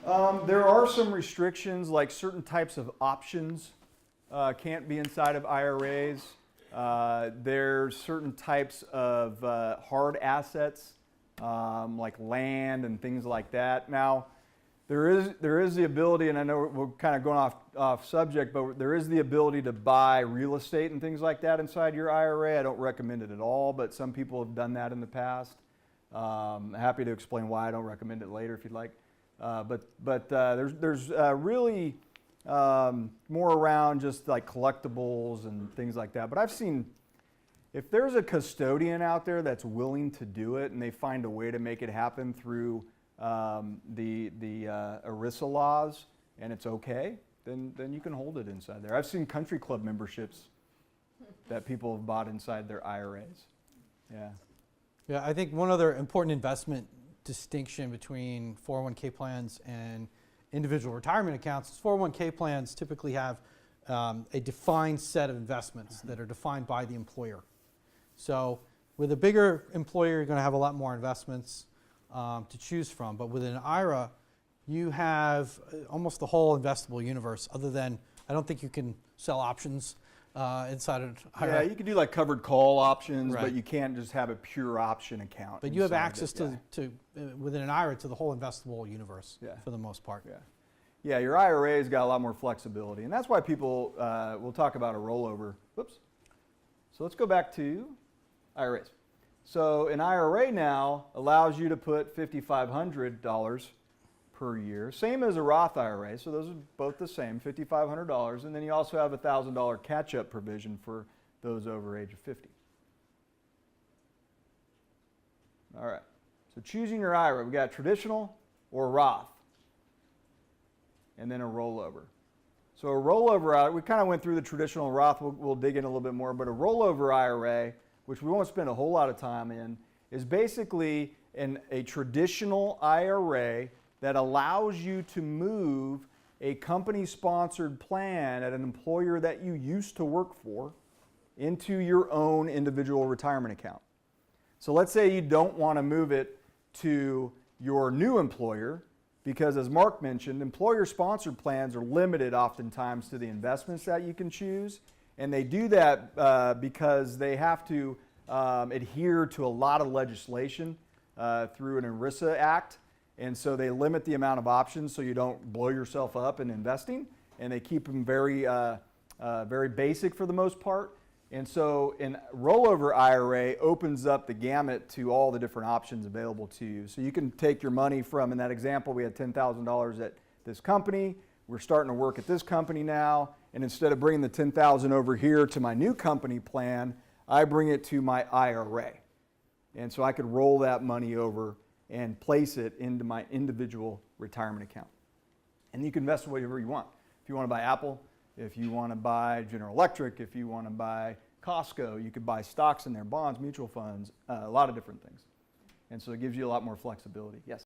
There are some restrictions, like certain types of options can't be inside of IRAs. There's certain types of hard assets, like land and things like that. Now, there is the ability, and I know we're kind of going off subject, but there is the ability to buy real estate and things like that inside your IRA. I don't recommend it at all, but some people have done that in the past. Happy to explain why. I don't recommend it later if you'd like. There's really more around just like collectibles and things like that. But I've seen, if there's a custodian out there that's willing to do it and they find a way to make it happen through the ERISA laws and it's okay, then you can hold it inside there. I've seen country club memberships that people have bought inside their IRAs. Yeah. Yeah, I think one other important investment distinction between 401k plans and individual retirement accounts is 401k plans typically have a defined set of investments that are defined by the employer. So with a bigger employer, you're going to have a lot more investments to choose from. But with an IRA, you have almost the whole investable universe, other than I don't think you can sell options inside an IRA. Yeah, you can do like covered call options, Right. but you can't just have a pure option account. But you have inside access it. to within an IRA to the whole investable universe Yeah. for the most part. Yeah. Yeah, your IRA's got a lot more flexibility, and that's why people, we'll talk about a rollover. Whoops. So let's go back to IRAs. So an IRA now allows you to put $5,500 per year, same as a Roth IRA, so those are both the same, $5,500, and then you also have a $1,000 catch-up provision for those over age of 50. All right, so choosing your IRA, we got traditional or Roth, and then a rollover. So a rollover IRA, we kind of went through the traditional Roth, we'll dig in a little bit more, but a rollover IRA, which we won't spend a whole lot of time in, is basically a traditional IRA that allows you to move a company-sponsored plan at an employer that you used to work for into your own individual retirement account. So let's say you don't want to move it to your new employer, because as Mark mentioned, employer-sponsored plans are limited oftentimes to the investments that you can choose, and they do that because they have to adhere to a lot of legislation through an ERISA Act, and so they limit the amount of options so you don't blow yourself up in investing, and they keep them very basic for the most part. And so an rollover IRA opens up the gamut to all the different options available to you. So you can take your money from, in that example, we had $10,000 at this company. We're starting to work at this company now. And instead of bringing the $10,000 over here to my new company plan, I bring it to my IRA. And so I could roll that money over and place it into my individual retirement account. And you can invest whatever you want. If you want to buy Apple, if you want to buy General Electric, if you want to buy Costco, you could buy stocks in there, bonds, mutual funds, a lot of different things. And so it gives you a lot more flexibility. Yes?